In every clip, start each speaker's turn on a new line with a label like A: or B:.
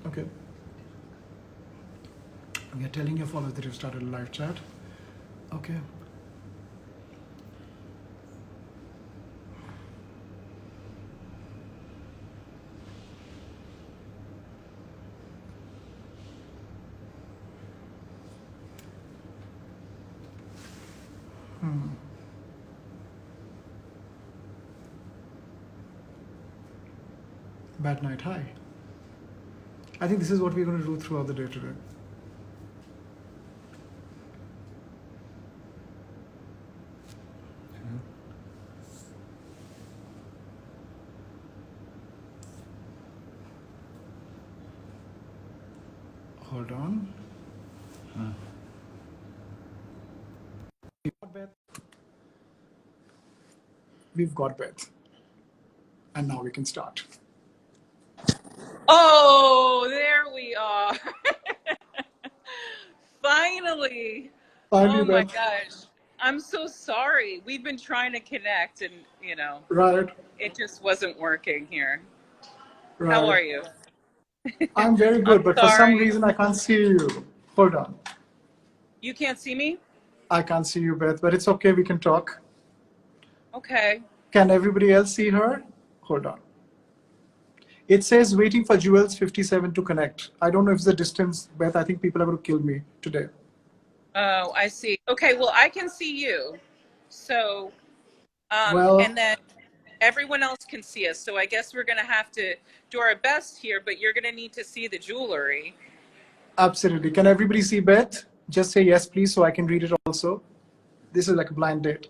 A: Okay. We are telling your followers that you've started a live chat. Okay. Bad night. Hi. I think this is what we're going to do throughout the day today. Hold on. We've got Beth. We've got Beth. And now we can start.
B: Oh, there we are. Finally.
A: Finally,
B: Oh my
A: Beth.
B: gosh. I'm so sorry. We've been trying to connect and,
A: Right.
B: it just wasn't working here. How
A: Right.
B: are you?
A: I'm very
B: I'm
A: good, but for some
B: sorry.
A: reason I can't see you. Hold on.
B: You can't see me?
A: I can't see you, Beth, but it's okay. We can talk.
B: Okay.
A: Can everybody else see her? Hold on. It says waiting for Jewels 57 to connect. I don't know if it's the distance, Beth. I think people are going to kill me today.
B: Oh, I see. Okay, well, I can see you. So,
A: Well,
B: and then everyone else can see us. So I guess we're going to have to do our best here, but you're going to need to see the jewelry.
A: absolutely. Can everybody see Beth? Just say yes, please, so I can read it also. This is like a blind date.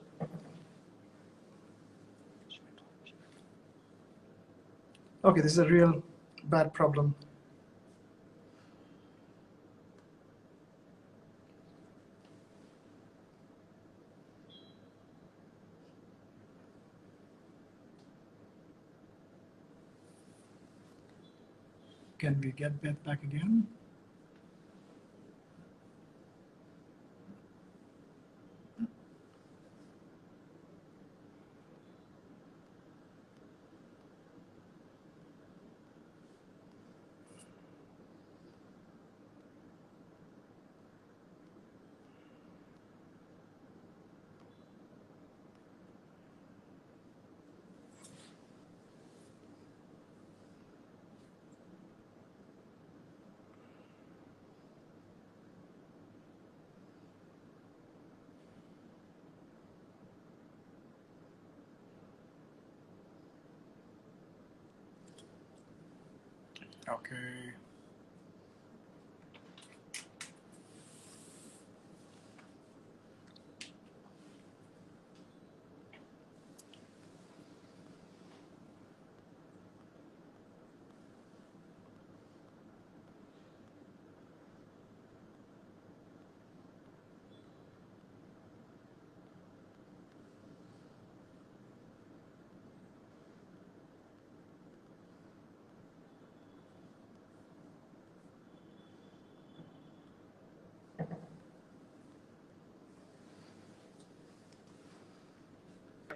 A: Okay, this is a real bad problem. Can we get Beth back again? Okay.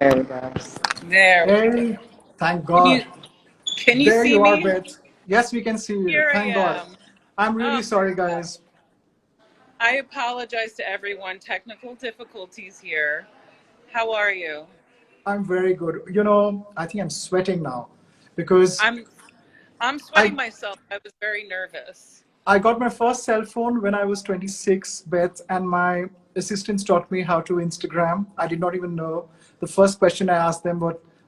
B: There we go. There we go.
A: Hey, thank
B: Can you
A: God.
B: can you
A: There
B: see
A: you are,
B: me?
A: Beth. Yes, we can see you.
B: Here I
A: Thank God.
B: am.
A: I'm
B: Oh,
A: really sorry, guys.
B: I apologize to everyone. Technical difficulties here. How are you?
A: I'm very good. You know, I think I'm sweating now because
B: I'm I'm sweating
A: I
B: myself. I was very nervous.
A: I got my first cell phone when I was 26, Beth, and my assistants taught me how to Instagram. I did not even know. The first question I asked them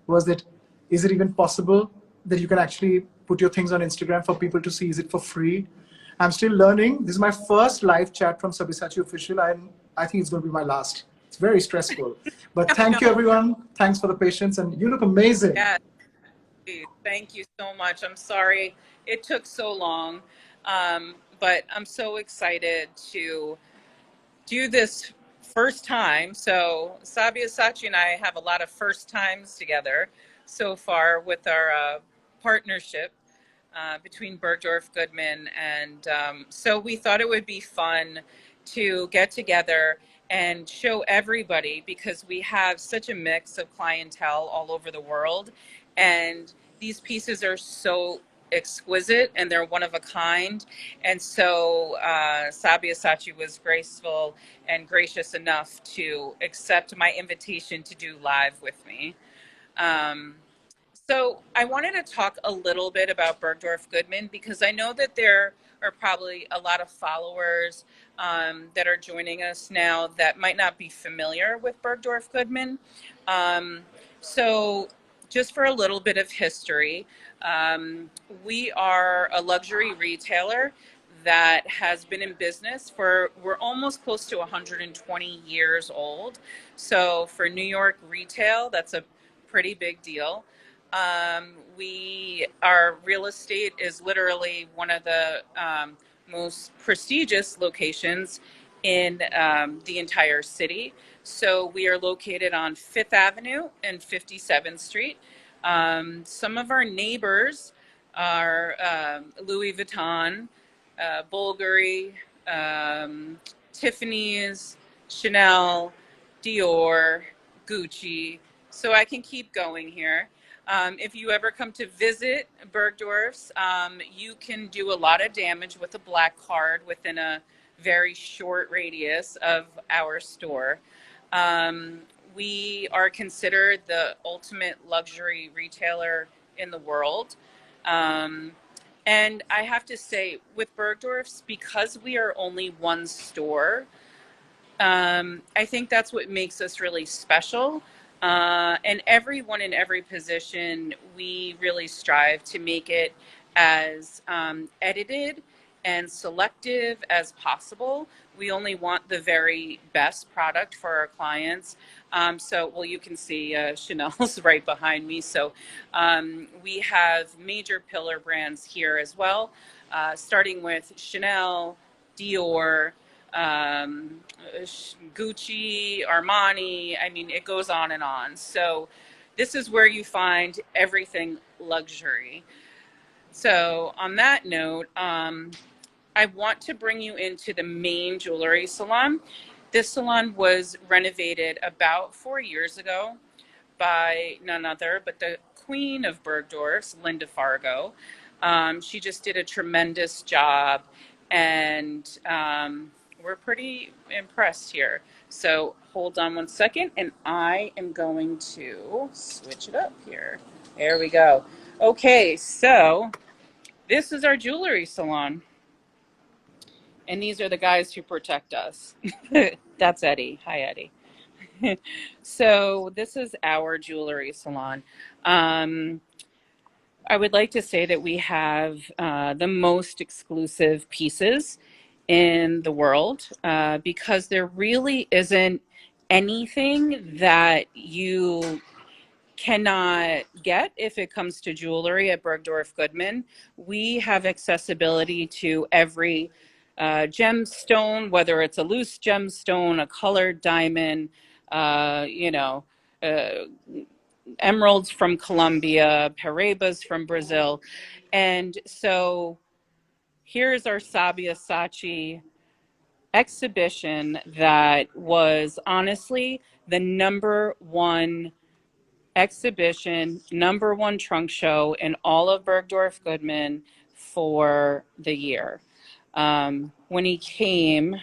A: was that, is it even possible that you can actually put your things on Instagram for people to see? Is it for free? I'm still learning. This is my first live chat from Sabyasachi Official, and I think it's going to be my last. It's very stressful. But thank you,
B: No.
A: everyone. Thanks for the patience, and you look amazing.
B: Yes, please. Thank you so much. I'm sorry it took so long, but I'm so excited to do this first time. So Sabyasachi and I have a lot of first times together so far with our partnership between Bergdorf Goodman. And so we thought it would be fun to get together and show everybody, because we have such a mix of clientele all over the world. And these pieces are so exquisite and they're one of a kind. And so Sabyasachi was graceful and gracious enough to accept my invitation to do live with me. Um, so I wanted to talk a little bit about Bergdorf Goodman because I know that there are probably a lot of followers that are joining us now that might not be familiar with Bergdorf Goodman. Um, so just for a little bit of history, um, we are a luxury retailer that has been in business for, we're almost close to 120 years old. So for New York retail, that's a pretty big deal. Our real estate is literally one of the most prestigious locations in the entire city. So we are located on Fifth Avenue and 57th Street. Some of our neighbors are Louis Vuitton, Bulgari, Tiffany's, Chanel, Dior, Gucci. So I can keep going here. If you ever come to visit Bergdorf's, you can do a lot of damage with a black card within a very short radius of our store. Um, we are considered the ultimate luxury retailer in the world. Um, and I have to say, with Bergdorf's, because we are only one store, I think that's what makes us really special. And everyone in every position, we really strive to make it as edited and selective as possible. We only want the very best product for our clients. Well, you can see Chanel's right behind me. So we have major pillar brands here as well, starting with Chanel, Dior, Gucci, Armani. I mean, it goes on and on. So this is where you find everything luxury. So on that note, I want to bring you into the main jewelry salon. This salon was renovated about 4 years ago by none other but the queen of Bergdorf's, Linda Fargo. She just did a tremendous job, and we're pretty impressed here. So hold on one second, and I am going to switch it up here. There we go. Okay, so this is our jewelry salon, and these are the guys who protect us. That's Eddie. Hi, Eddie. So this is our jewelry salon. I would like to say that we have the most exclusive pieces in the world because there really isn't anything that you cannot get if it comes to jewelry at Bergdorf Goodman. We have accessibility to every gemstone, whether it's a loose gemstone, a colored diamond, you know, uh, emeralds from Colombia, Paraibas from Brazil. And so here's our Sabyasachi exhibition that was honestly the #1 exhibition, #1 trunk show in all of Bergdorf Goodman for the year. When he came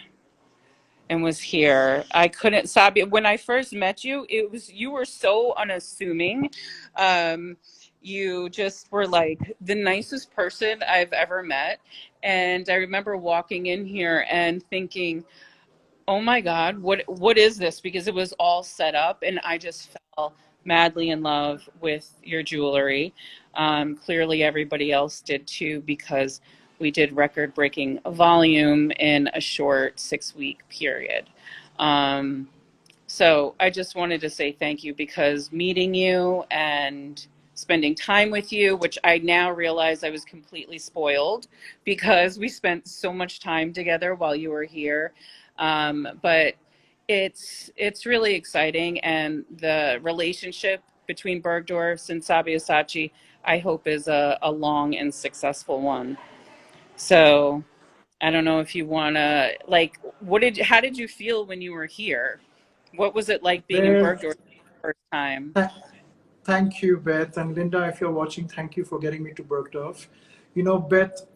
B: and was here, I couldn't, Sabia, when I first met you, you were so unassuming. You just were like the nicest person I've ever met. And I remember walking in here and thinking, oh my God, what is this? Because it was all set up and I just fell madly in love with your jewelry. Clearly everybody else did too, because we did record breaking volume in a short 6-week period. So I just wanted to say thank you, because meeting you and spending time with you, which I now realize I was completely spoiled because we spent so much time together while you were here. But it's really exciting, and the relationship between Bergdorf's and Sabyasachi, I hope, is a long and successful one. So I don't know if you want to, like, how did you feel when you were here? What was it like being in
A: Beth,
B: Bergdorf the first time?
A: thank you, Beth. And Linda, if you're watching, thank you for getting me to Bergdorf. You know, Beth,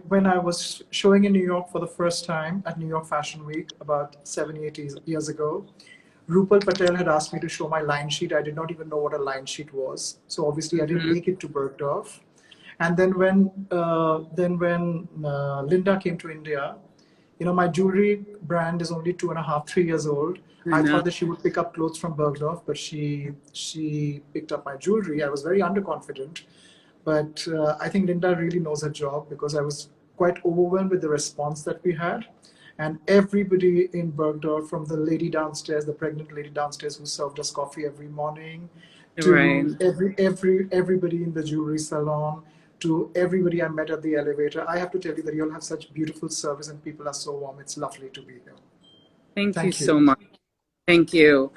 A: when I was showing in New York for the first time at New York Fashion Week about 7, 8 years ago, Rupal Patel had asked me to show my line sheet. I did not even know what a line sheet was, so obviously I didn't
B: Mm-hmm.
A: make it to Bergdorf. And then when Linda came to India, you know, my jewelry brand is only 2.5, 3 years old.
B: I
A: I
B: know.
A: thought that she would pick up clothes from Bergdorf, but she picked up my jewelry. I was very underconfident, but I think Linda really knows her job because I was quite overwhelmed with the response that we had. And everybody in Bergdorf, from the lady downstairs, the pregnant lady downstairs who served us coffee every morning,
B: Right.
A: to everybody in the jewelry salon, to everybody I met at the elevator. I have to tell you that you all have such beautiful service and people are so warm. It's lovely to be here.
B: Thank you
A: Thank
B: so
A: you.
B: much. Thank you.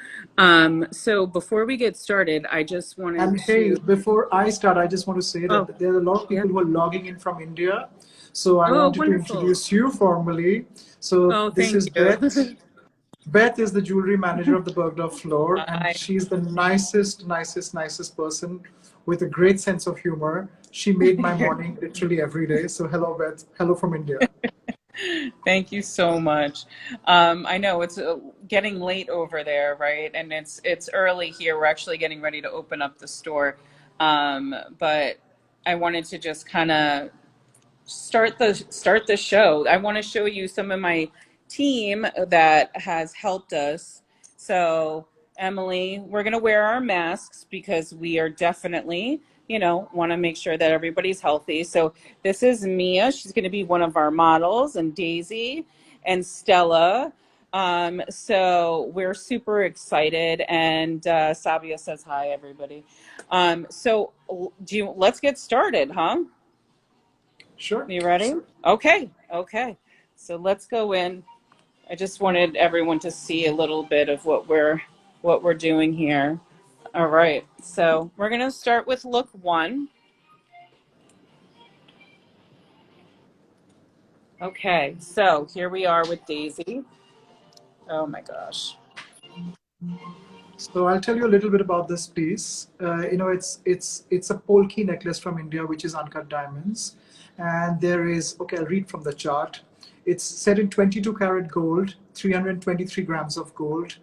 B: So before we get started, I just wanted
A: And hey,
B: to.
A: before I start, I just want to say
B: Oh,
A: that there are a lot of
B: yeah.
A: people who are logging in from India. So I
B: Oh,
A: wanted to
B: wonderful.
A: introduce you formally. So
B: Oh,
A: this
B: thank
A: is Beth.
B: you.
A: Beth is the jewelry manager of the Bergdorf floor, and
B: Hi.
A: she's the nicest person with a great sense of humor. She made my morning literally every day. So hello, Beth. Hello from India.
B: Thank you so much. I know it's getting late over there, right? And it's early here. We're actually getting ready to open up the store, but I wanted to just kind of start the show. I want to show you some of my team that has helped us. So, Emily, we're going to wear our masks because we are definitely, want to make sure that everybody's healthy. So, this is Mia. She's going to be one of our models, and Daisy and Stella. So we're super excited, and Sabia says hi, everybody. So let's get started, huh?
A: Sure.
B: You ready? Okay, okay. So let's go in. I just wanted everyone to see a little bit of what we're doing here. All right. So we're gonna start with look one. Okay. So here we are with Daisy. Oh my gosh.
A: So I'll tell you a little bit about this piece. You know, it's a polki necklace from India, which is uncut diamonds, and there is okay. I'll read from the chart. It's set in 22 karat gold, 323 grams of gold,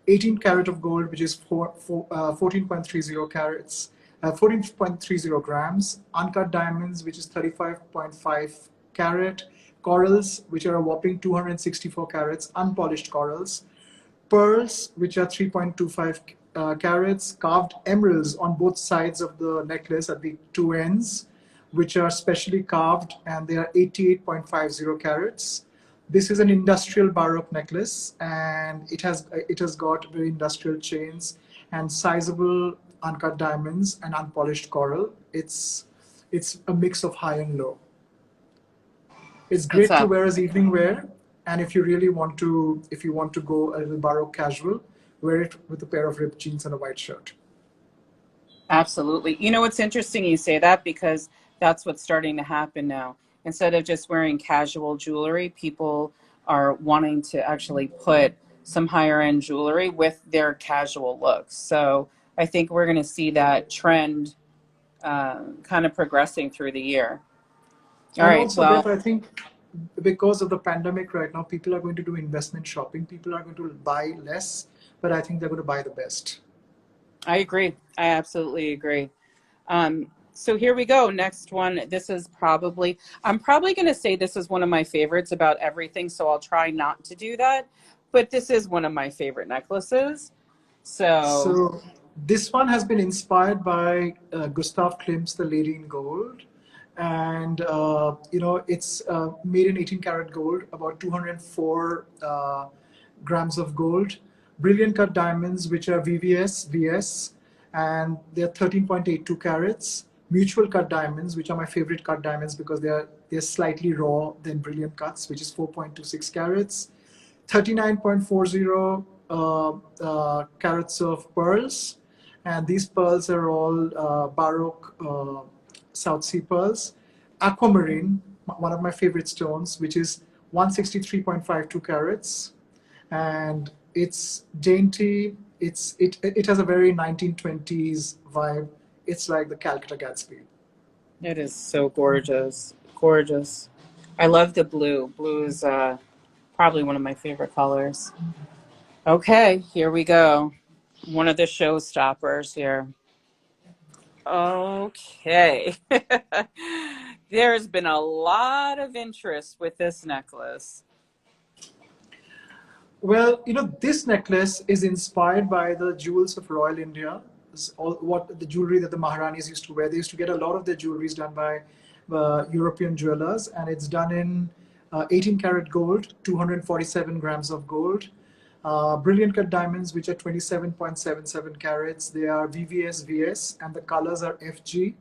A: 18 carat of gold, which is 14.30 carats, 14.30 grams, uncut diamonds, which is 35.5 carat, corals, which are a whopping 264 carats, unpolished corals, pearls, which are 3.25 carats, carved emeralds on both sides of the necklace at the two ends, which are specially carved, and they are 88.50 carats. This is an industrial Baroque necklace, and it has got very industrial chains and sizable uncut diamonds and unpolished coral. It's a mix of high and low. It's
B: That's
A: great to
B: up.
A: wear as evening wear, and if you really want to, if you want to go a little baroque casual, wear it with a pair of ripped jeans and a white shirt.
B: Absolutely. You know, it's interesting you say that because that's what's starting to happen now. Instead of just wearing casual jewelry, people are wanting to actually put some higher end jewelry with their casual looks. So I think we're going to see that trend kind of progressing through the year. All
A: And
B: right.
A: also, Beth,
B: Well,
A: I think because of the pandemic right now, people are going to do investment shopping. People are going to buy less, but I think they're going to buy the best.
B: I agree. I absolutely agree. So here we go. Next one. I'm probably going to say this is one of my favorites about everything. So I'll try not to do that. But this is one of my favorite necklaces. So,
A: So this one has been inspired by Gustav Klimt's The Lady in Gold, and you know it's made in 18 karat gold, about 204 grams of gold, brilliant cut diamonds which are VVS, and they're 13.82 carats. Mutual cut diamonds, which are my favorite cut diamonds because they're slightly raw than brilliant cuts, which is 4.26 carats. 39.40 carats of pearls, and these pearls are all Baroque South Sea pearls. Aquamarine, one of my favorite stones, which is 163.52 carats, and it's dainty. It has a very 1920s vibe. It's like the Calcutta Gatsby.
B: It is so gorgeous. Gorgeous. I love the blue. Blue is probably one of my favorite colors. Okay, here we go. One of the showstoppers here. Okay. There's been a lot of interest with this necklace.
A: Well, this necklace is inspired by the jewels of Royal India. It's all what the jewelry that the Maharanis used to wear. They used to get a lot of their jewelries done by European jewelers, and it's done in 18 karat gold, 247 grams of gold, brilliant cut diamonds, which are 27.77 carats. They are VVS, VS, and the colors are FG.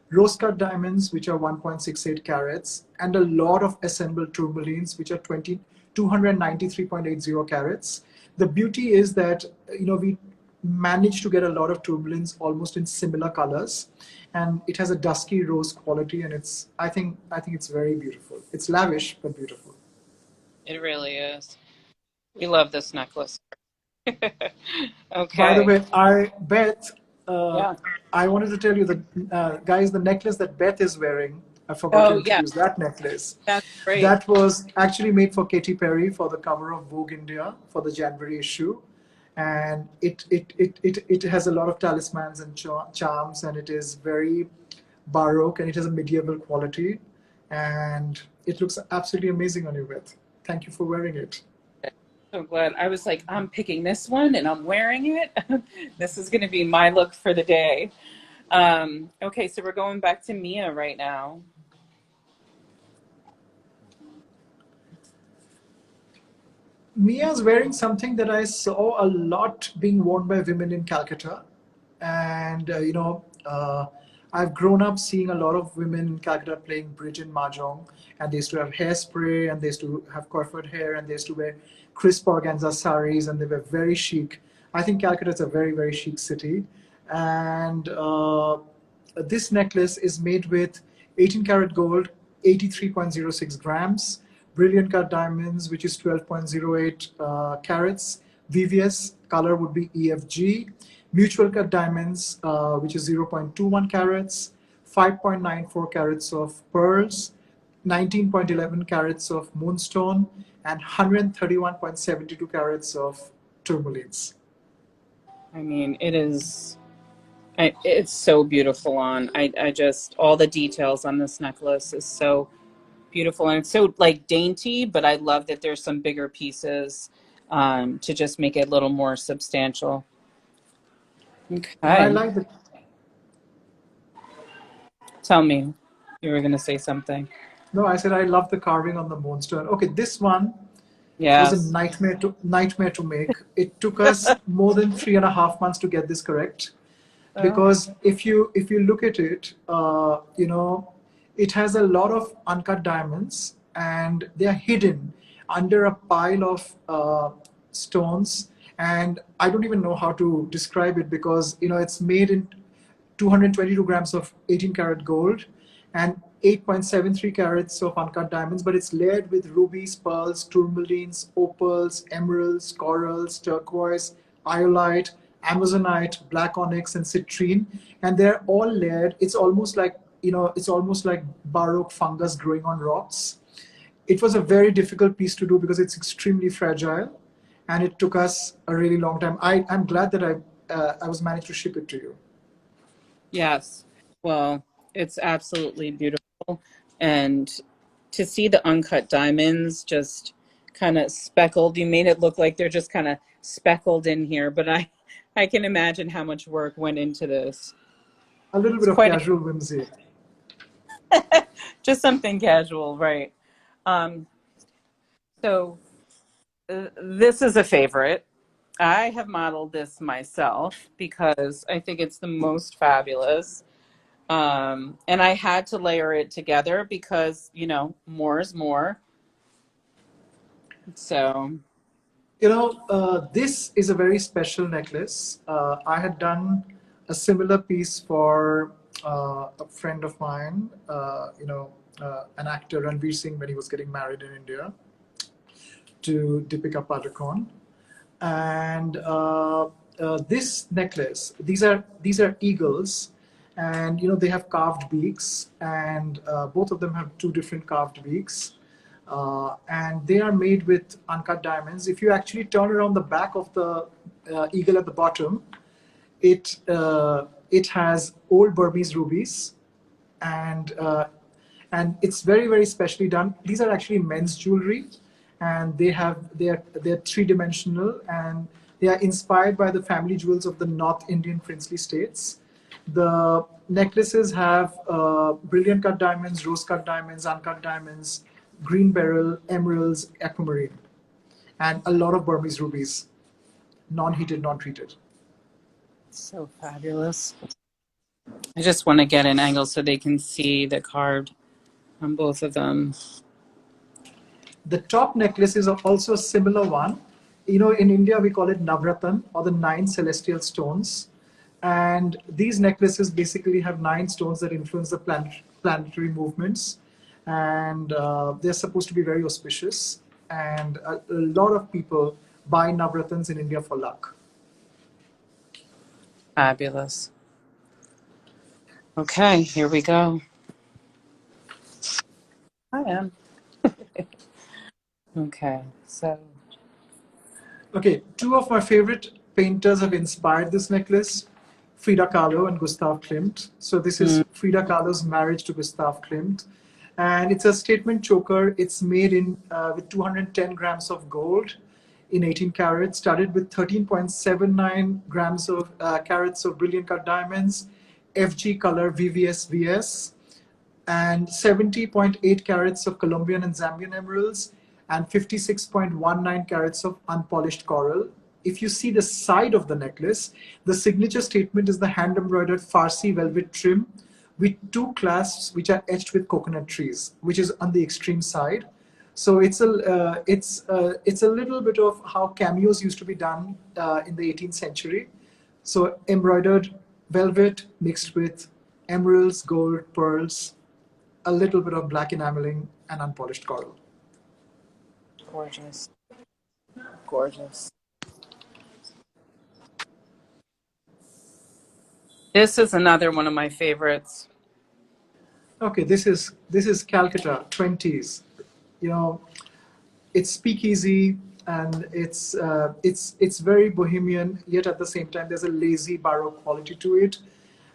A: Rose cut diamonds, which are 1.68 carats, and a lot of assembled tourmalines, which are 293.80 carats. The beauty is that we managed to get a lot of tourmalines almost in similar colors, and it has a dusky rose quality, and I think it's very beautiful. It's lavish but beautiful.
B: It really is. We love this necklace.
A: By the
B: Okay.
A: way, Beth, uh,
B: Yeah.
A: I wanted to tell you that, guys, the necklace that Beth is wearing, I forgot to
B: Oh, yeah.
A: introduce that necklace.
B: That's great.
A: That was actually made for Katy Perry for the cover of Vogue India for the January issue. And it has a lot of talismans and charms, and it is very baroque, and it has a medieval quality. And it looks absolutely amazing on you, Beth. Thank you for wearing it.
B: So glad. I was like, I'm picking this one and I'm wearing it. This is going to be my look for the day. Okay, so we're going back to Mia right now.
A: Mia's wearing something that I saw a lot being worn by women in Calcutta. And, I've grown up seeing a lot of women in Calcutta playing bridge and mahjong. And they used to have hairspray, and they used to have coiffed hair, and they used to wear crisp organza saris, and they were very chic. I think Calcutta is a very, very chic city. And this necklace is made with 18 karat gold, 83.06 grams, brilliant cut diamonds, which is 12.08 carats. VVS color would be EFG. Mutual cut diamonds, which is 0.21 carats, 5.94 carats of pearls, 19.11 carats of moonstone, and 131.72 carats of tourmalines.
B: I mean, it's so beautiful on. I just, all the details on this necklace is so beautiful. And it's so like dainty, but I love that there's some bigger pieces to just make it a little more substantial.
A: And I
B: Okay.
A: like the
B: Tell me, you were going to say something.
A: No, I said I love the carving on the moonstone. Okay, this one was a
B: Yes.
A: nightmare to make. It took us more than 3.5 months to get this correct,
B: Oh,
A: because if you look at it, it has a lot of uncut diamonds, and they are hidden under a pile of stones. And I don't even know how to describe it, because it's made in 222 grams of 18 karat gold and 8.73 carats of uncut diamonds, but it's layered with rubies, pearls, tourmalines, opals, emeralds, corals, turquoise, iolite, amazonite, black onyx, and citrine, and they're all layered. It's almost like baroque fungus growing on rocks. It was a very difficult piece to do because it's extremely fragile, and it took us a really long time. I'm glad that I was managed to ship it to you.
B: yes. Well, it's absolutely beautiful. And to see the uncut diamonds just kind of speckled, you made it look like they're just kind of speckled in here, but I can imagine how much work went into this.
A: A little
B: It's
A: bit of
B: quite
A: casual whimsy.
B: just something casual, right? Um, so this is a favorite. I have modeled this myself because I think it's the most fabulous. And I had to layer it together because, more is more. So,
A: This is a very special necklace. I had done a similar piece for a friend of mine, an actor, Ranveer Singh, when he was getting married in India to Deepika Padukone. And this necklace, these are eagles, And they have carved beaks, and both of them have two different carved beaks. And they are made with uncut diamonds. If you actually turn around the back of the eagle at the bottom, it has old Burmese rubies, and it's very, very specially done. These are actually men's jewelry, and they're three-dimensional, and they are inspired by the family jewels of the North Indian princely states. The necklaces have brilliant cut diamonds, rose cut diamonds, uncut diamonds, green beryl, emeralds, aquamarine, and a lot of Burmese rubies, non-heated, non-treated.
B: So fabulous. I just want to get an angle so they can see the carved on both of them.
A: The top necklace is also a similar one. In India, we call it Navratan, or the nine celestial stones. And these necklaces basically have 9 stones that influence the planetary movements. And they're supposed to be very auspicious. And a lot of people buy Navratans in India for luck.
B: Fabulous. Okay, here we go. I am. Okay, so.
A: Okay, 2 of my favorite painters have inspired this necklace, Frida Kahlo and Gustav Klimt. So this is Frida Kahlo's marriage to Gustav Klimt. And it's a statement choker. It's made with 210 grams of gold in 18 carats, studded with 13.79 grams of carats of brilliant cut diamonds, FG color VVS VS, and 70.8 carats of Colombian and Zambian emeralds, and 56.19 carats of unpolished coral. If you see the side of the necklace, the signature statement is the hand embroidered Farsi velvet trim with 2 clasps which are etched with coconut trees, which is on the extreme side. So it's a little bit of how cameos used to be done in the 18th century. So embroidered velvet mixed with emeralds, gold, pearls, a little bit of black enameling, and unpolished coral.
B: Gorgeous. Gorgeous. This is another one of my favorites.
A: Okay, this is Calcutta 20s. It's speakeasy, and it's very bohemian, yet at the same time there's a lazy baroque quality to it.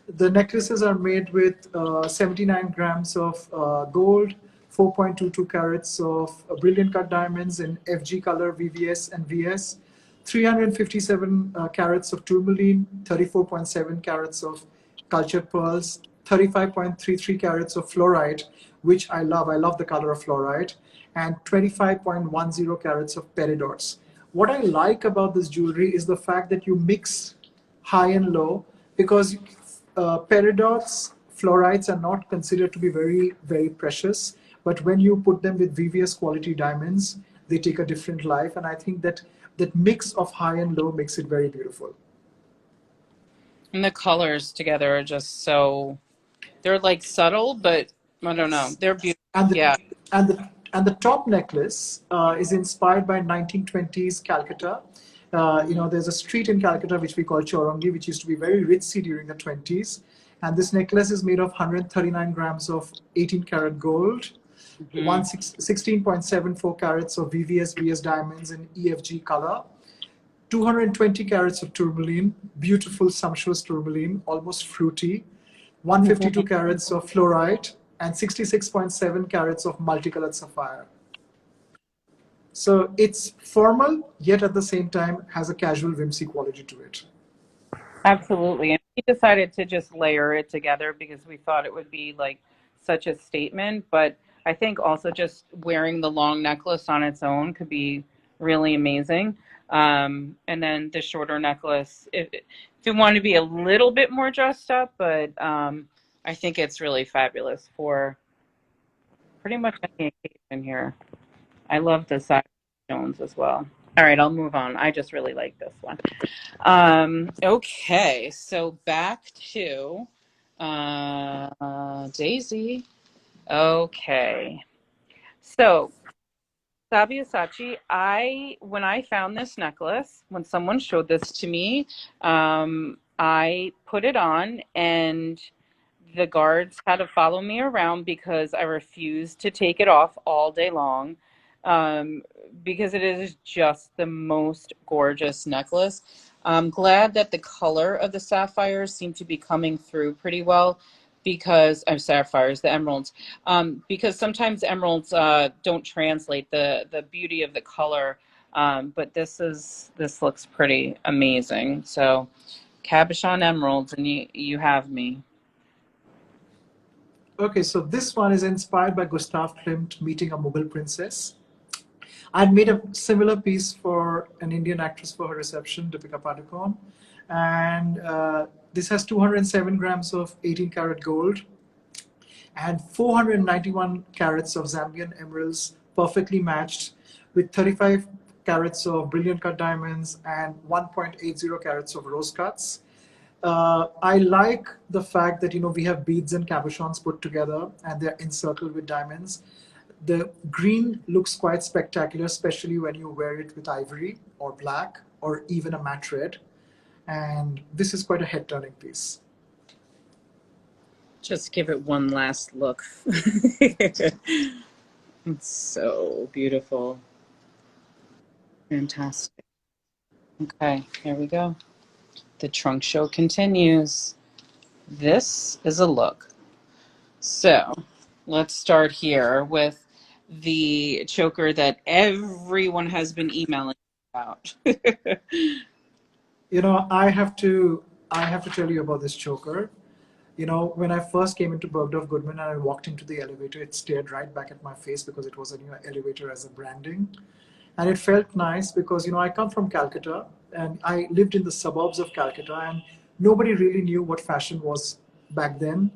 A: The necklaces are made with 79 grams of gold, 4.22 carats of brilliant cut diamonds in FG color VVS and VS, 357 carats of tourmaline, 34.7 carats of cultured pearls, 35.33 carats of fluorite, which I love. I love the color of fluorite, and 25.10 carats of peridots. What I like about this jewelry is the fact that you mix high and low, because peridots, fluorites are not considered to be very, very precious. But when you put them with VVS quality diamonds, they take a different life. And I think that mix of high and low makes it very beautiful.
B: And the colors together are just so, they're like subtle, but I don't know. They're beautiful.
A: And the,
B: Yeah.
A: and the top necklace is inspired by 1920s Calcutta. There's a street in Calcutta which we call Chowringhee, which used to be very ritzy during the 20s. And this necklace is made of 139 grams of 18 karat gold, 16.74 carats of VVS VS diamonds in EFG color, 220 carats of tourmaline, beautiful sumptuous tourmaline, almost fruity, 152 carats of fluorite, and 66.7 carats of multicolored sapphire. So it's formal, yet at the same time has a casual whimsy quality to it.
B: Absolutely. And we decided to just layer it together because we thought it would be like such a statement. But I think also just wearing the long necklace on its own could be really amazing. And then the shorter necklace, if you want to be a little bit more dressed up, but I think it's really fabulous for pretty much any occasion here. I love the side stones as well. All right, I'll move on. I just really like this one. Okay, so back to Daisy. Okay, so Sabyasachi, when I found this necklace, when someone showed this to me, I put it on, and the guards had to follow me around because I refused to take it off all day long, um, because it is just the most gorgeous necklace. I'm glad that the color of the sapphires seem to be coming through pretty well because I'm sapphires, the emeralds, because sometimes emeralds don't translate the beauty of the color. But this looks pretty amazing. So cabochon emeralds, and you have me.
A: Okay, so this one is inspired by Gustav Klimt meeting a Mughal princess. I'd made a similar piece for an Indian actress for her reception, Deepika Padukone, and this has 207 grams of 18 karat gold and 491 carats of Zambian emeralds, perfectly matched, with 35 carats of brilliant cut diamonds and 1.80 carats of rose cuts. I like the fact that we have beads and cabochons put together and they're encircled with diamonds. The green looks quite spectacular, especially when you wear it with ivory or black or even a matte red. And this is quite a head-turning piece.
B: Just give it one last look. It's so beautiful. Fantastic. Okay, here we go. The trunk show continues. This is a look. So let's start here with the choker that everyone has been emailing about.
A: I have to tell you about this choker. When I first came into Bergdorf Goodman and I walked into the elevator, it stared right back at my face because it was a new elevator as a branding. And it felt nice because, I come from Calcutta and I lived in the suburbs of Calcutta and nobody really knew what fashion was back then.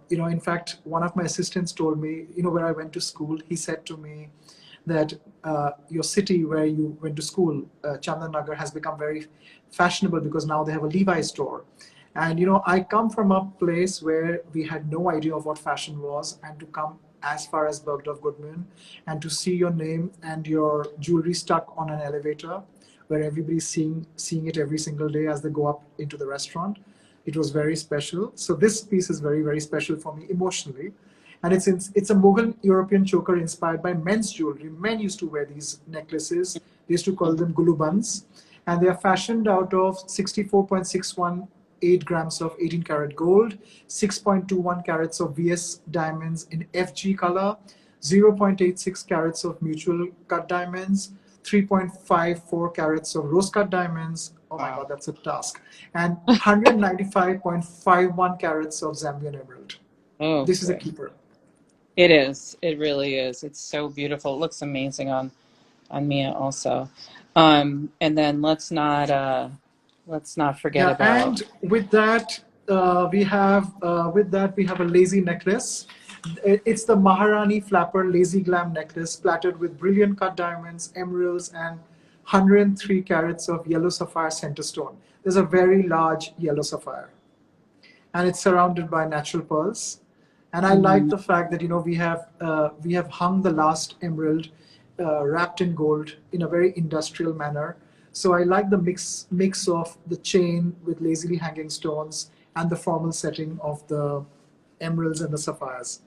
A: In fact, one of my assistants told me, where I went to school, he said to me that your city where you went to school, Chandanagar, has become very fashionable because now they have a Levi's store. And I come from a place where we had no idea of what fashion was, and to come as far as Bergdorf Goodman and to see your name and your jewelry stuck on an elevator where everybody's seeing it every single day as they go up into the restaurant. It was very special. So this piece is very, very special for me emotionally. And it's a Mughal European choker inspired by men's jewelry. Men used to wear these necklaces. They used to call them gulubans. And they are fashioned out of 64.618 grams of 18 karat gold, 6.21 carats of VS diamonds in FG color, 0.86 carats of mutual cut diamonds, 3.54 carats of rose cut diamonds. Oh my God, that's a task. And 195.51 carats of Zambian emerald.
B: Oh,
A: This is a
B: good.
A: keeper.
B: It is. It really is. It's so beautiful. It looks amazing on Mia also. And then let's not forget
A: Yeah,
B: about.
A: and with that we have a lazy necklace. It's the Maharani Flapper Lazy Glam necklace, plaited with brilliant cut diamonds, emeralds, and 103 carats of yellow sapphire center stone. There's a very large yellow sapphire, and it's surrounded by natural pearls. And I like
B: Mhm.
A: the fact that we have hung the last emerald wrapped in gold in a very industrial manner. So I like the mix of the chain with lazily hanging stones and the formal setting of the emeralds and the sapphires.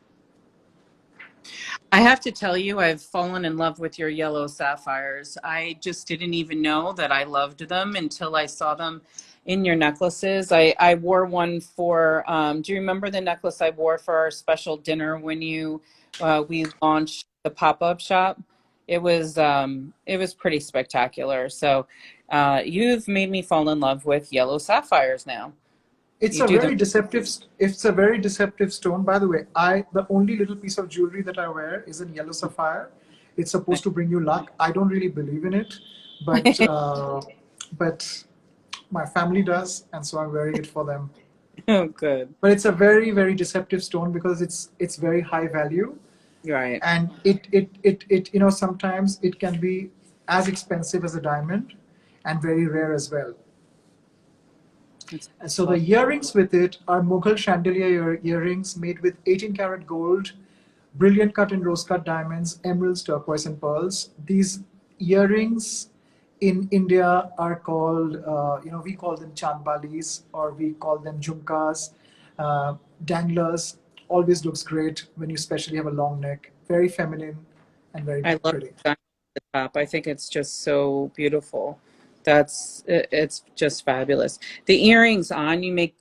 B: I have to tell you, I've fallen in love with your yellow sapphires. I just didn't even know that I loved them until I saw them in your necklaces. I wore one for, do you remember the necklace I wore for our special dinner when we launched the pop-up shop? It was pretty spectacular. So, you've made me fall in love with yellow sapphires now.
A: It's
B: You
A: a
B: do them.
A: very deceptive. It's a very deceptive stone. By the way, the only little piece of jewelry that I wear is a yellow sapphire. It's supposed to bring you luck. I don't really believe in it, but but my family does, and so I'm wearing it for them.
B: Oh, good.
A: But it's a very, very deceptive stone because it's very high value,
B: Right.
A: and it sometimes it can be as expensive as a diamond, and very rare as well.
B: It's
A: And so the
B: love.
A: earrings with it are Mughal chandelier earrings made with 18 karat gold, brilliant cut and rose cut diamonds, emeralds, turquoise, and pearls. These earrings in India are called, we call them chandbalis or we call them jhumkas. danglers. Always looks great when you especially have a long neck. Very feminine and very
B: I love
A: pretty.
B: the top. I think it's just so beautiful. It's just fabulous. The earrings on, you make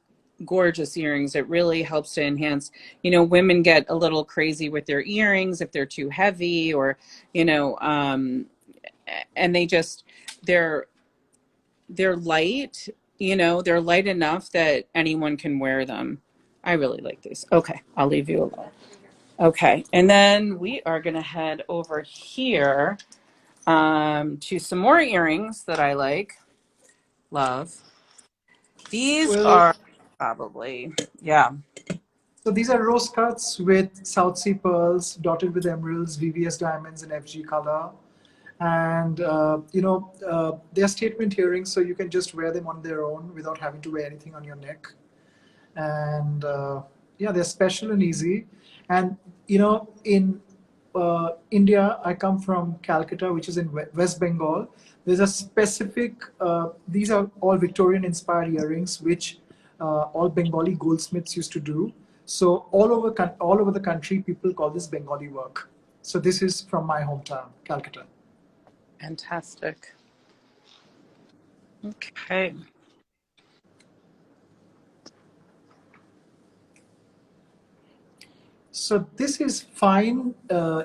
B: gorgeous earrings. It really helps to enhance, women get a little crazy with their earrings if they're too heavy or, and they're light, they're light enough that anyone can wear them. I really like these. Okay, I'll leave you alone. Okay, and then we are going to head over here to some more earrings that I love. These
A: Well,
B: are probably, yeah.
A: so these are rose cuts with South Sea pearls dotted with emeralds, VVS diamonds, and FG color. And they are statement earrings, so you can just wear them on their own without having to wear anything on your neck. And yeah, they're special and easy. And in India, I come from Calcutta, which is in West Bengal. There's a specific, these are all Victorian inspired earrings, which all Bengali goldsmiths used to do. So all over the country, people call this Bengali work. So this is from my hometown, Calcutta.
B: Fantastic. Okay.
A: So this is fine,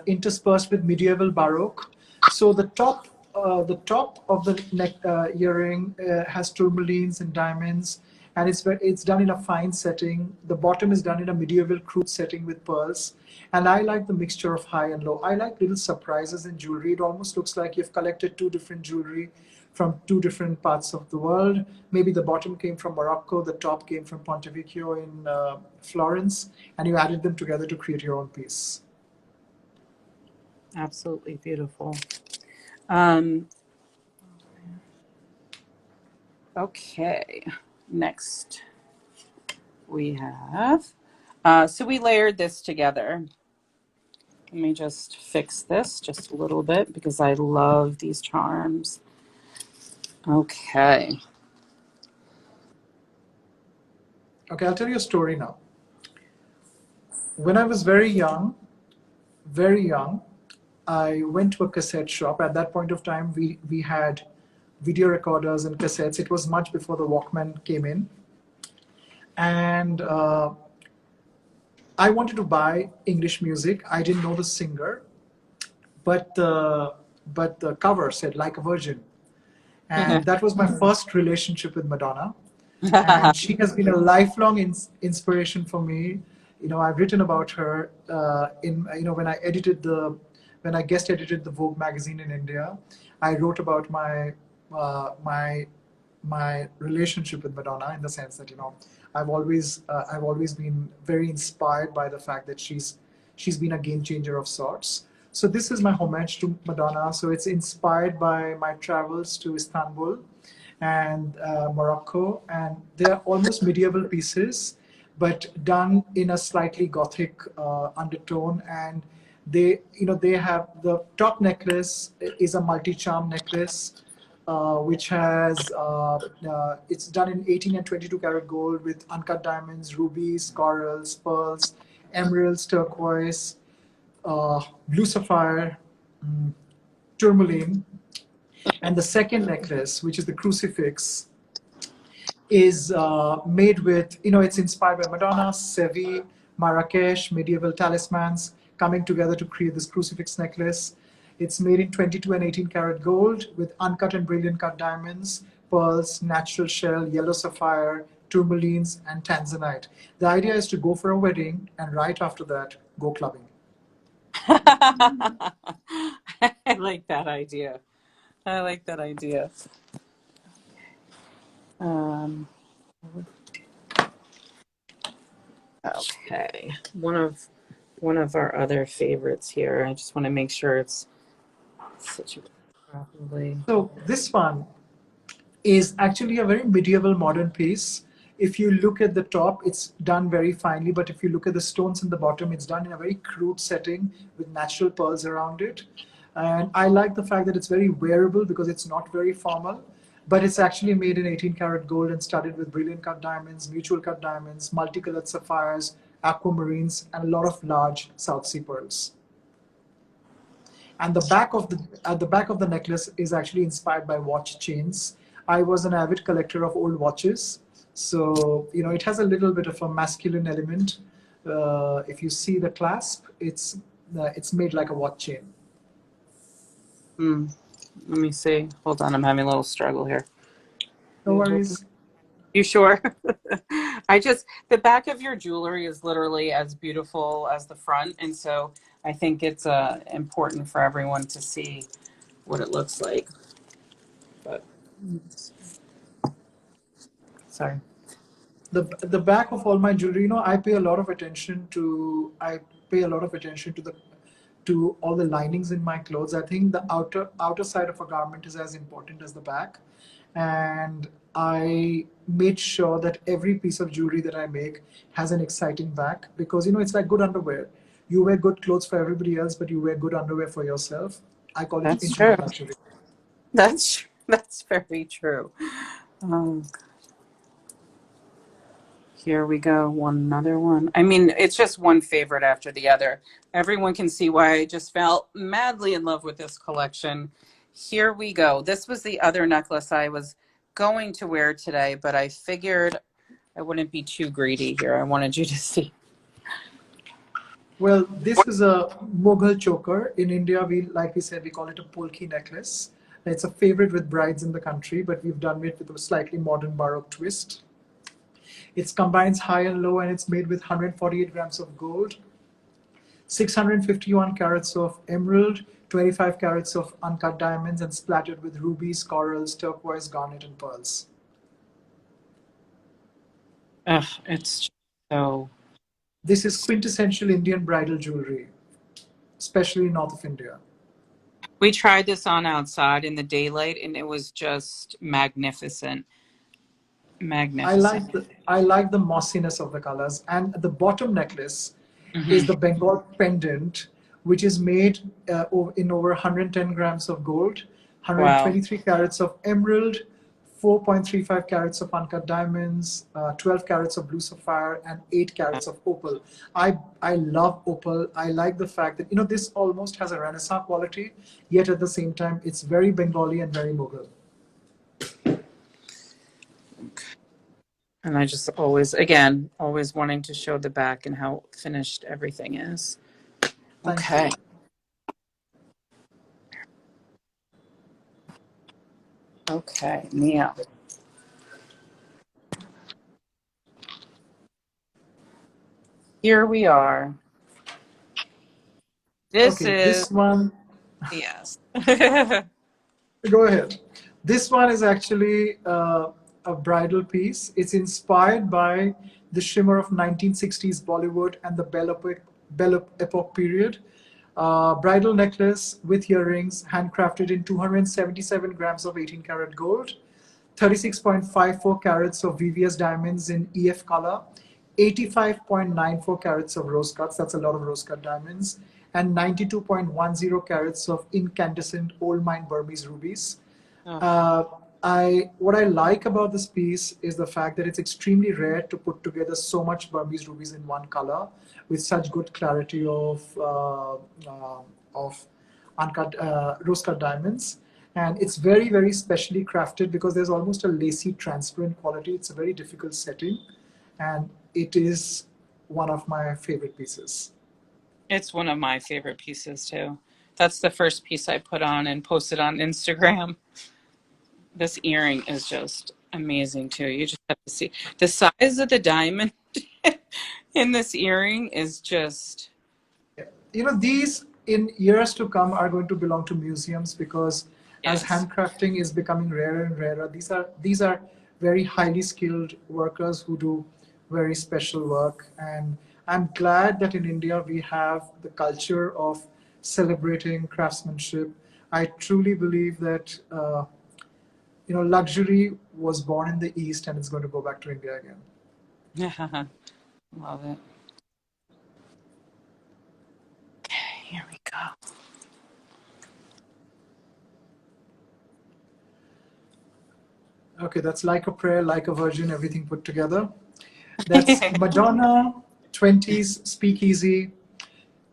A: interspersed with medieval baroque. So the top of the neck earring has tourmalines and diamonds, and it's done in a fine setting. The bottom is done in a medieval crude setting with pearls, and I like the mixture of high and low. I like little surprises in jewelry. It almost looks like you've collected two different jewelry from two different parts of the world. Maybe the bottom came from Morocco, the top came from Ponte in Florence, and you added them together to create your own piece.
B: Absolutely beautiful. Okay, next we have, so we layered this together. Let me just fix this just a little bit because I love these charms. Okay.
A: Okay, I'll tell you a story now. When I was very young, I went to a cassette shop. At that point of time, we had video recorders and cassettes. It was much before the Walkman came in. And I wanted to buy English music. I didn't know the singer, but the cover said "Like a Virgin," and that was my first relationship with Madonna. And she has been a lifelong inspiration for me. I've written about her in when I guest edited the Vogue magazine in India. I wrote about my relationship with Madonna, in the sense that I've always been very inspired by the fact that she's been a game changer of sorts. So this is my homage to Madonna. So it's inspired by my travels to Istanbul and Morocco, and they're almost medieval pieces, but done in a slightly gothic undertone. And they have the top necklace is a multi-charm necklace, which has it's done in 18 and 22 karat gold with uncut diamonds, rubies, corals, pearls, emeralds, turquoise, blue sapphire, tourmaline. And the second necklace, which is the crucifix, is made with, it's inspired by Madonna, Seville, Marrakesh, medieval talismans coming together to create this crucifix necklace. It's made in 22 and 18 karat gold with uncut and brilliant cut diamonds, pearls, natural shell, yellow sapphire, tourmalines, and tanzanite. The idea is to go for a wedding and right after that, go clubbing.
B: I like that idea. I like that idea. Okay, one of our other favorites here. I just want to make sure it's situated properly.
A: So this one is actually a very medieval modern piece. If you look at the top, it's done very finely, but if you look at the stones in the bottom, it's done in a very crude setting with natural pearls around it. And I like the fact that it's very wearable because it's not very formal, but it's actually made in 18 karat gold and studded with brilliant cut diamonds, mutual cut diamonds, multicolored sapphires, aquamarines, and a lot of large South Sea pearls. And the back of the necklace is actually inspired by watch chains. I was an avid collector of old watches, so it has a little bit of a masculine element. If you see the clasp, it's made like a watch chain.
B: Let me see. Hold on, I'm having a little struggle here.
A: No worries.
B: You sure? The back of your jewelry is literally as beautiful as the front. And so I think it's important for everyone to see what it looks like. But, sorry.
A: The back of all my jewelry, I pay a lot of attention to to all the linings in my clothes. I think the outer side of a garment is as important as the back, and I made sure that every piece of jewelry that I make has an exciting back, because it's like good underwear. You wear good clothes for everybody else, but you wear good underwear for yourself. I call it
B: That's true.
A: intimate luxury.
B: That's very true. Um, Here we go. Another one. I mean, it's just one favorite after the other. Everyone can see why I just fell madly in love with this collection. Here we go. This was the other necklace I was going to wear today, but I figured I wouldn't be too greedy here. I wanted you to see.
A: Well, this is a Mughal choker. In India, like we said, we call it a polki necklace. It's a favorite with brides in the country, but we've done it with a slightly modern Baroque twist. It combines high and low, and it's made with 148 grams of gold, 651 carats of emerald, 25 carats of uncut diamonds, and splattered with rubies, corals, turquoise, garnet, and pearls.
B: Ugh, it's so...
A: This is quintessential Indian bridal jewelry, especially in north of India.
B: We tried this on outside in the daylight, and it was just magnificent. Magnificent.
A: I like the mossiness of the colors. And the bottom necklace is
B: Hmm.
A: the Bengal Pendant, which is made in over 110 grams of gold,
B: Wow.
A: 123 carats of emerald, 4.35 carats of uncut diamonds, 12 carats of blue sapphire, and 8 carats of opal. I love opal. I like the fact that this almost has a Renaissance quality, yet at the same time it's very Bengali and very Mughal.
B: And I just always wanting to show the back and how finished everything is.
A: Thank
B: Okay.
A: you.
B: Okay, Mia. Here we are. This
A: Okay,
B: is,
A: this one.
B: yes.
A: Go ahead. This one is actually a bridal piece. It's inspired by the shimmer of 1960s Bollywood and the Belle Epoque period. Bridal necklace with earrings, handcrafted in 277 grams of 18 karat gold, 36.54 carats of VVS diamonds in EF color, 85.94 carats of rose cuts, that's a lot of rose cut diamonds, and 92.10 carats of incandescent old mine Burmese rubies.
B: Oh,
A: Uh, what I like about this piece is the fact that it's extremely rare to put together so much Burmese rubies in one color with such good clarity of uncut rose cut diamonds. And it's very, very specially crafted because there's almost a lacy transparent quality. It's a very difficult setting, and it is one of my favorite pieces.
B: it's one of my favorite pieces too. That's the first piece I put on and posted on Instagram. This earring is just amazing too. You just have to see the size of the diamond in this earring is just,
A: These in years to come are going to belong to museums, because as
B: yes.
A: handcrafting is becoming rarer and rarer, these are very highly skilled workers who do very special work. And I'm glad that in India we have the culture of celebrating craftsmanship. I truly believe that luxury was born in the East and it's going to go back to India again.
B: Love it. Okay, here we go.
A: Okay, that's like a prayer, like a virgin, everything put together. That's Madonna 20s Speakeasy,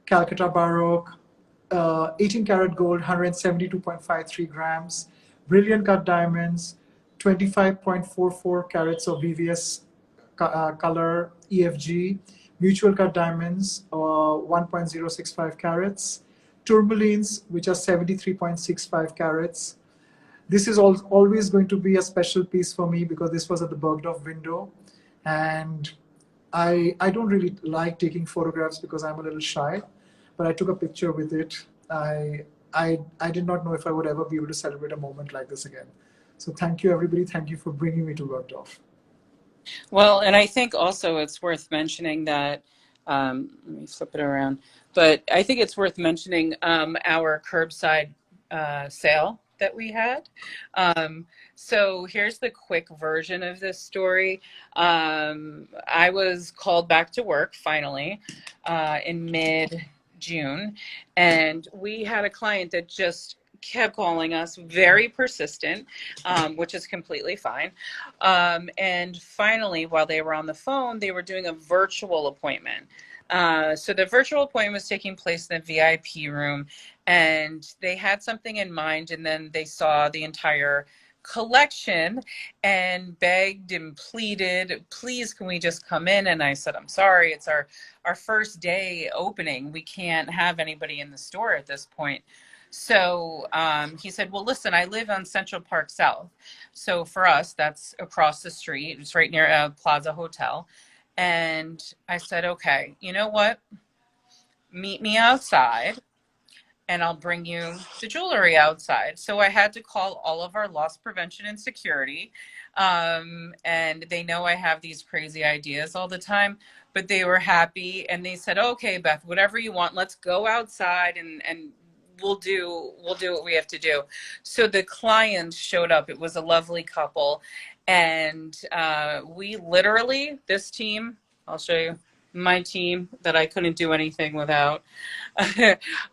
A: Calcutta Baroque, 18 karat gold, 172.53 grams, brilliant cut diamonds, 25.44 carats of VVS color EFG, mutual cut diamonds, 1.065 carats, tourmalines, which are 73.65 carats. This is always going to be a special piece for me because this was at the Bergdorf window, and I don't really like taking photographs because I'm a little shy, but I took a picture with it. I did not know if I would ever be able to celebrate a moment like this again. So thank you, everybody. Thank you for bringing me to Bergdorf.
B: Well, and I think also it's worth mentioning that, let me flip it around, but I think it's worth mentioning our curbside sale that we had. So here's the quick version of this story. I was called back to work finally in mid-June, and we had a client that just kept calling us, very persistent, which is completely fine. And finally, while they were on the phone, they were doing a virtual appointment. So the virtual appointment was taking place in the VIP room, and they had something in mind, and then they saw the entire collection and begged and pleaded, please, can we just come in? And I said, I'm sorry, it's our first day opening. We can't have anybody in the store at this point. So he said, well, listen, I live on Central Park South. So for us, that's across the street. It's right near Plaza Hotel. And I said, okay, you know what? Meet me outside and I'll bring you the jewelry outside. So I had to call all of our loss prevention and security. And they know I have these crazy ideas all the time, but they were happy and they said, okay, Beth, whatever you want, let's go outside and we'll do what we have to do. So the clients showed up. It was a lovely couple. And we literally, this team, I'll show you my team that I couldn't do anything without.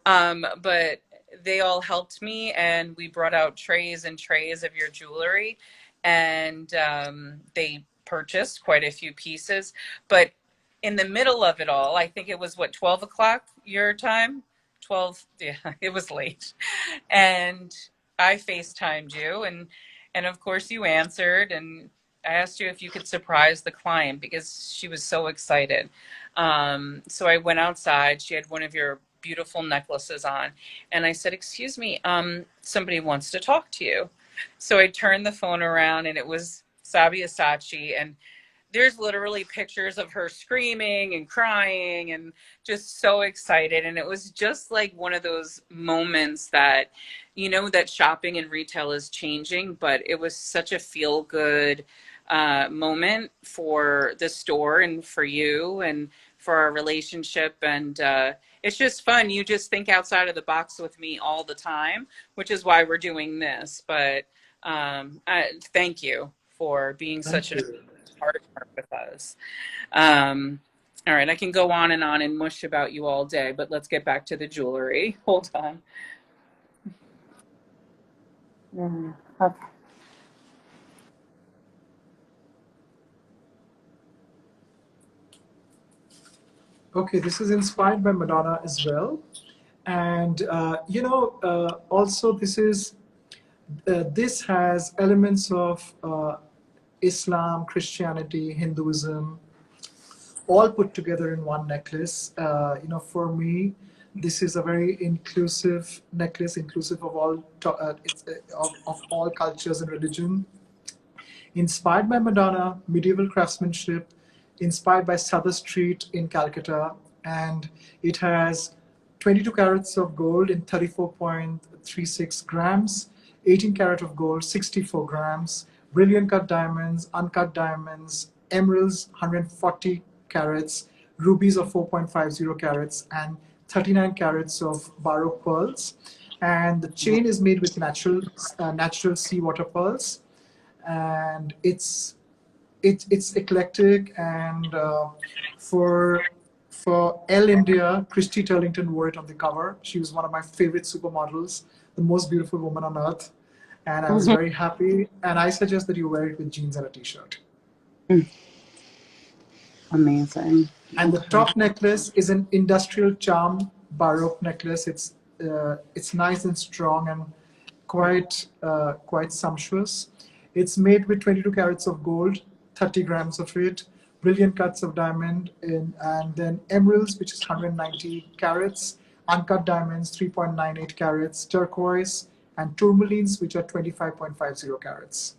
B: But they all helped me, and we brought out trays and trays of your jewelry, and they purchased quite a few pieces. But in the middle of it all, I think it was 12 o'clock your time? 12, yeah, it was late. And I FaceTimed you, and of course you answered, and I asked you if you could surprise the client because she was so excited. So I went outside. She had one of your beautiful necklaces on, and I said, excuse me, somebody wants to talk to you. So I turned the phone around, and it was Sabyasachi, and there's literally pictures of her screaming and crying and just so excited. And it was just like one of those moments that, you know, that shopping and retail is changing, but it was such a feel good moment for the store and for you and for our relationship. And it's just fun. You just think outside of the box with me all the time, which is why we're doing this. But thank you for being such an partner with us. All right, I can go on and mush about you all day, but let's get back to the jewelry. Hold on. Okay.
A: Okay, this is inspired by Madonna as well. And, also this has elements of Islam, Christianity, Hinduism, all put together in one necklace. For me, this is a very inclusive necklace, inclusive of of all cultures and religion. Inspired by Madonna, medieval craftsmanship, inspired by Sudder Street in Calcutta, and it has 22 carats of gold in 34.36 grams, 18 carat of gold, 64 grams, brilliant cut diamonds, uncut diamonds, emeralds, 140 carats, rubies of 4.50 carats, and 39 carats of baroque pearls. And the chain is made with natural seawater pearls, and it's eclectic. And for Elle India, Christy Turlington wore it on the cover. She was one of my favorite supermodels, the most beautiful woman on earth, and I was very happy. And I suggest that you wear it with jeans and a t-shirt.
C: Amazing.
A: And the
C: Okay.
A: top necklace is an industrial charm baroque necklace. It's nice and strong and quite sumptuous. It's made with 22 carats of gold, 30 grams of it, brilliant cuts of diamond, and then emeralds, which is 190 carats, uncut diamonds, 3.98 carats, turquoise, and tourmalines, which are 25.50 carats.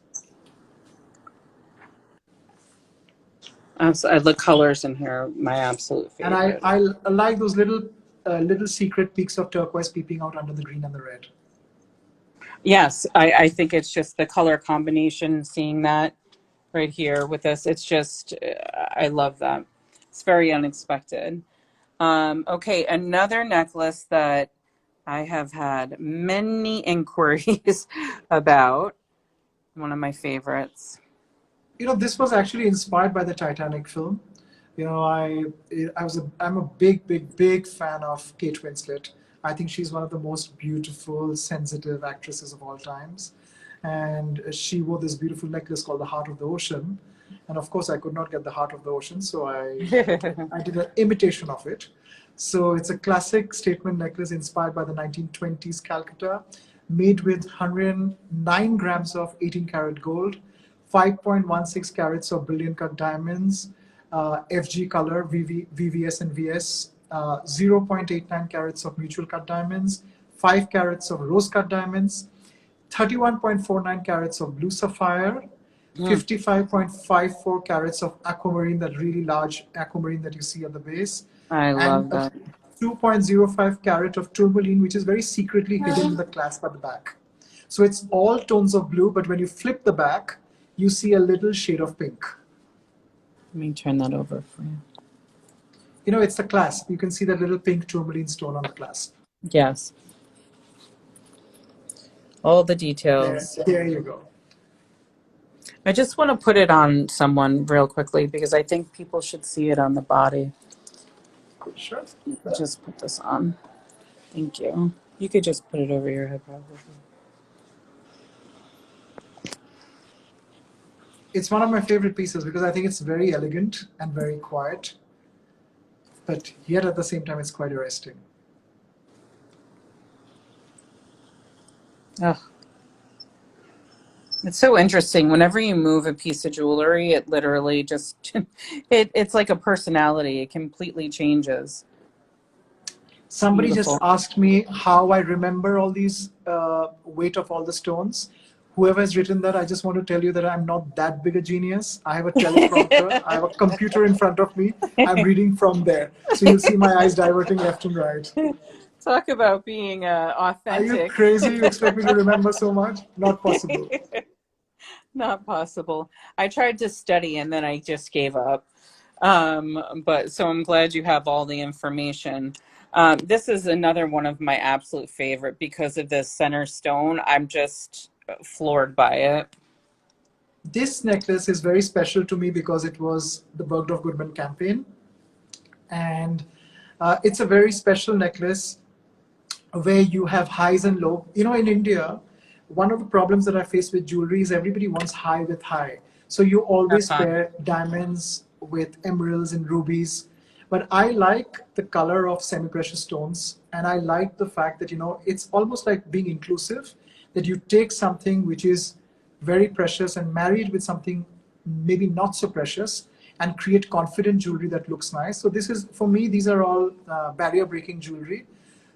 C: The colors in here, my absolute
A: And
C: favorite.
A: I like those little secret peaks of turquoise peeping out under the green and the red.
C: Yes, I think it's just the color combination, seeing that right here with this. It's just, I love that. It's very unexpected. Okay, another necklace that I have had many inquiries about, one of my favorites.
A: This was actually inspired by the Titanic film. I'm a big fan of Kate Winslet. I think she's one of the most beautiful, sensitive actresses of all times. And she wore this beautiful necklace called the Heart of the Ocean. And of course, I could not get the Heart of the Ocean, so I did an imitation of it. So it's a classic statement necklace inspired by the 1920s Calcutta, made with 109 grams of 18 karat gold, 5.16 carats of brilliant cut diamonds, FG color, VVS and VS, 0.89 carats of mutual cut diamonds, 5 carats of rose cut diamonds, 31.49 carats of blue sapphire, 55.54 carats of aquamarine, that really large aquamarine that you see at the base,
C: I
A: and
C: love that.
A: 2.05 carat of tourmaline, which is very secretly hidden with the clasp at the back. So it's all tones of blue, but when you flip the back, you see a little shade of pink.
C: Let me turn that over for you.
A: It's the clasp. You can see that little pink tourmaline stone on the clasp.
C: Yes. All the details.
A: There you go.
C: I just want to put it on someone real quickly because I think people should see it on the body.
A: Sure.
C: Just put this on. Thank you. You could just put it over your head, probably.
A: It's one of my favorite pieces because I think it's very elegant and very quiet, but yet at the same time, it's quite arresting.
C: Oh. It's so interesting. Whenever you move a piece of jewelry, it literally just, it's like a personality. It completely changes.
A: Somebody
C: Beautiful.
A: just asked me how I remember all these weight of all the stones. Whoever has written that, I just want to tell you that I'm not that big a genius. I have a teleprompter. I have a computer in front of me. I'm reading from there. So you'll see my eyes diverting left and right.
C: Talk about being authentic.
A: Are you crazy? You expect me to remember so much? Not possible.
C: Not possible. I tried to study and then I just gave up. But so I'm glad you have all the information. This is another one of my absolute favorite because of this center stone. I'm just floored by it.
A: This necklace is very special to me because it was the Bergdorf Goodman campaign. And it's a very special necklace where you have highs and lows. In India, one of the problems that I face with jewelry is everybody wants high with high. So you always pair diamonds with emeralds and rubies. But I like the color of semi-precious stones. And I like the fact that, it's almost like being inclusive, that you take something which is very precious and marry it with something maybe not so precious and create confident jewelry that looks nice. So this is, for me, these are all barrier-breaking jewelry.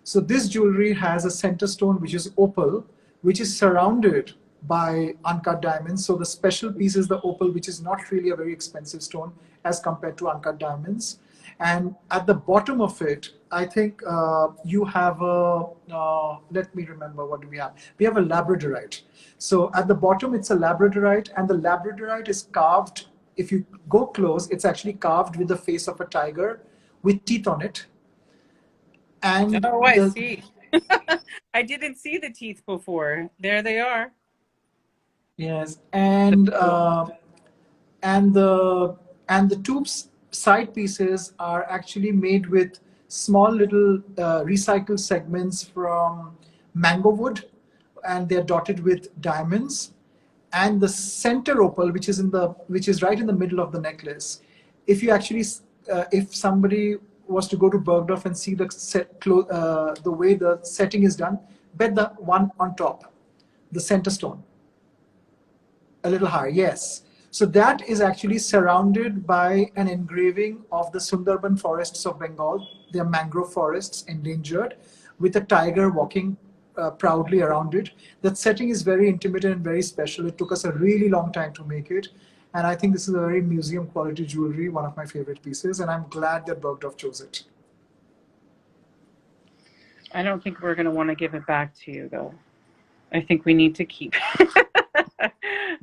A: So this jewelry has a center stone, which is opal, which is surrounded by uncut diamonds. So the special piece is the opal, which is not really a very expensive stone as compared to uncut diamonds. And at the bottom of it, I think you have let me remember, what do we have? We have a labradorite. So at the bottom, it's a labradorite, and the labradorite is carved. If you go close, it's actually carved with the face of a tiger with teeth on it. And
C: I see. I didn't see the teeth before. There they are.
A: Yes, and the two side pieces are actually made with small little recycled segments from mango wood, and they're dotted with diamonds. And the center opal, which is right in the middle of the necklace, if you actually, if somebody was to go to Bergdorf and see the the way the setting is done, bet the one on top, the center stone, a little higher, yes. So that is actually surrounded by an engraving of the Sundarban forests of Bengal. They are mangrove forests, endangered, with a tiger walking proudly around it. That setting is very intimate and very special. It took us a really long time to make it. And I think this is a very museum quality jewelry, one of my favorite pieces. And I'm glad that Bergdorf chose it.
C: I don't think we're going to want to give it back to you, though. I think we need to keep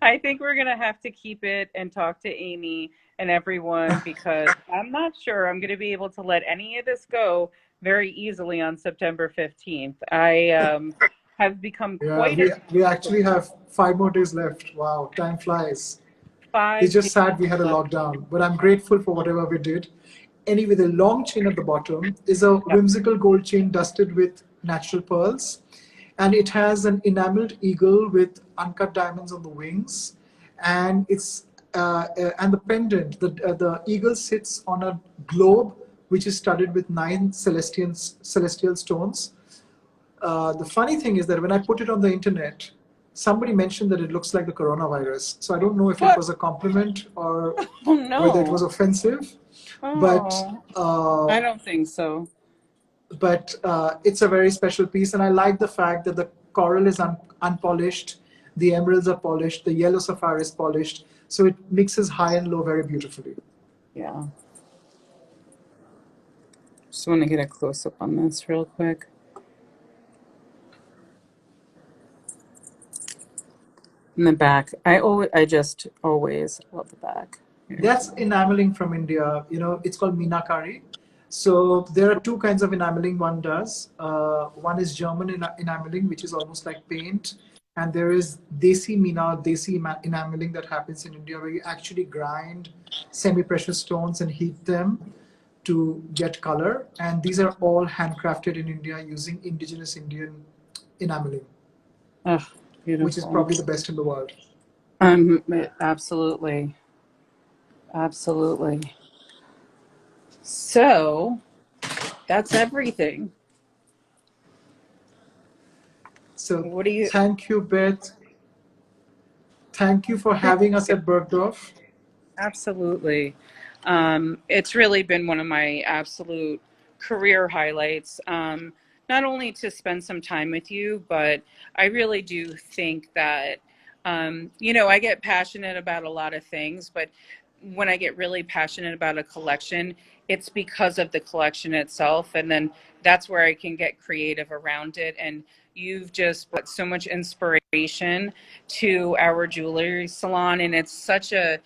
C: I think we're going to have to keep it and talk to Amy and everyone, because I'm not sure I'm going to be able to let any of this go very easily on September 15th. I have become
A: Yeah,
C: quite
A: we actually have 5 more days left. Wow, time flies. It's
C: 5
A: just
C: days
A: sad we had a
C: left.
A: lockdown, but I'm grateful for whatever we did. Anyway, the long chain at the bottom is a
C: Yep.
A: whimsical gold chain dusted with natural pearls. And it has an enameled eagle with uncut diamonds on the wings. And it's and the pendant, the eagle sits on a globe which is studded with 9 celestial stones. The funny thing is that when I put it on the internet, somebody mentioned that it looks like the coronavirus. So I don't know if it
C: What?
A: was a compliment or
C: Oh,
A: whether it was
C: no.
A: offensive. But
C: Oh,
A: uh,
C: I don't think so.
A: it's a very special piece, and I like the fact that the coral is unpolished, the emeralds are polished, the yellow sapphire is polished, so it mixes high and low very beautifully.
C: Yeah. Just want to get a close up on this real quick. In the back, I just always love the back.
A: That's enameling from India. You know, it's called Meenakari. So there are 2 kinds of enameling one does. One is German enameling, which is almost like paint. And there is Desi enameling that happens in India, where you actually grind semi-precious stones and heat them to get color. And these are all handcrafted in India using indigenous Indian enameling,
C: Oh,
A: which is
C: beautiful.
A: probably the best in the world.
C: Absolutely. Absolutely. So that's everything.
A: So
C: What do you?
A: thank you, Beth. Thank you for having us at Bergdorf.
C: Absolutely. It's really been one of my absolute career highlights. Not only to spend some time with you, but I really do think that, I get passionate about a lot of things, but when I get really passionate about a collection, it's because of the collection itself. And then that's where I can get creative around it. And you've just brought so much inspiration to our jewelry salon. And it's such a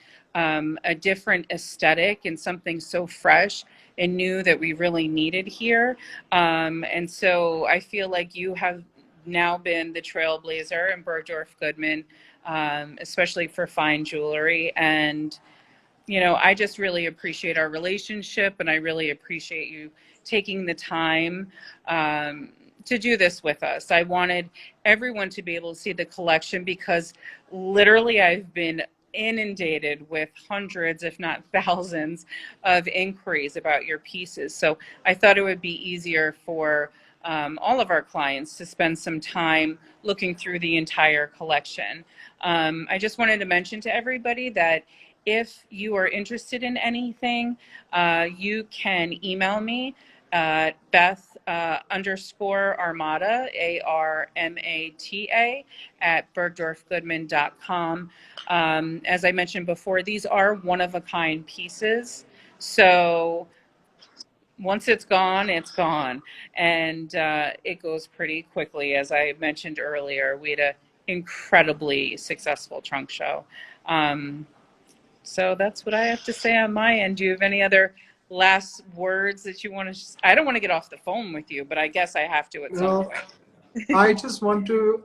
C: different aesthetic and something so fresh and new that we really needed here. And so I feel like you have now been the trailblazer in Bergdorf Goodman, especially for fine jewelry. And I just really appreciate our relationship, and I really appreciate you taking the time to do this with us. I wanted everyone to be able to see the collection, because literally I've been inundated with hundreds, if not thousands, of inquiries about your pieces. So I thought it would be easier for all of our clients to spend some time looking through the entire collection. I just wanted to mention to everybody that if you are interested in anything, you can email me at Beth _Armata, ARMATA, at bergdorfgoodman.com. As I mentioned before, these are one-of-a-kind pieces. So once it's gone, it's gone. And it goes pretty quickly. As I mentioned earlier, we had an incredibly successful trunk show. So that's what I have to say on my end. Do you have any other last words that you want to? I don't want to get off the phone with you, but I guess I have to at some
A: Well,
C: point.
A: I just want to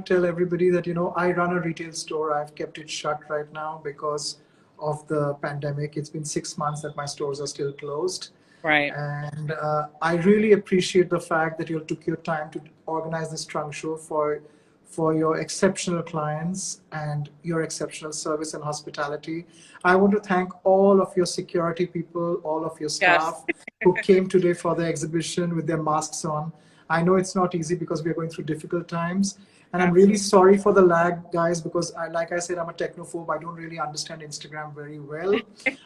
A: tell everybody that, I run a retail store. I've kept it shut right now because of the pandemic. It's been 6 months that my stores are still closed.
C: Right.
A: And I really appreciate the fact that you took your time to organize this trunk show for your exceptional clients and your exceptional service and hospitality. I want to thank all of your security people, all of your
B: Yes.
A: staff who came today for the exhibition with their masks on. I know it's not easy because we're going through difficult times. And I'm really sorry for the lag, guys, because like I said, I'm a technophobe. I don't really understand Instagram very well.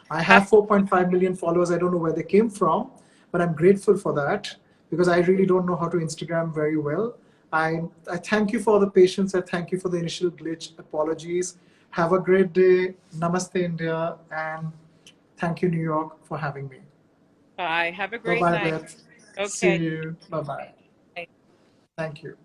A: I have 4.5 million followers. I don't know where they came from, but I'm grateful for that because I really don't know how to Instagram very well. I thank you for the patience. I thank you for the initial glitch. Apologies. Have a great day. Namaste, India. And thank you, New York, for having me.
B: Bye. Have a great
A: Bye-bye,
B: night.
A: Beth. See
B: Okay.
A: you. Bye-bye.
B: Bye.
A: Thank you.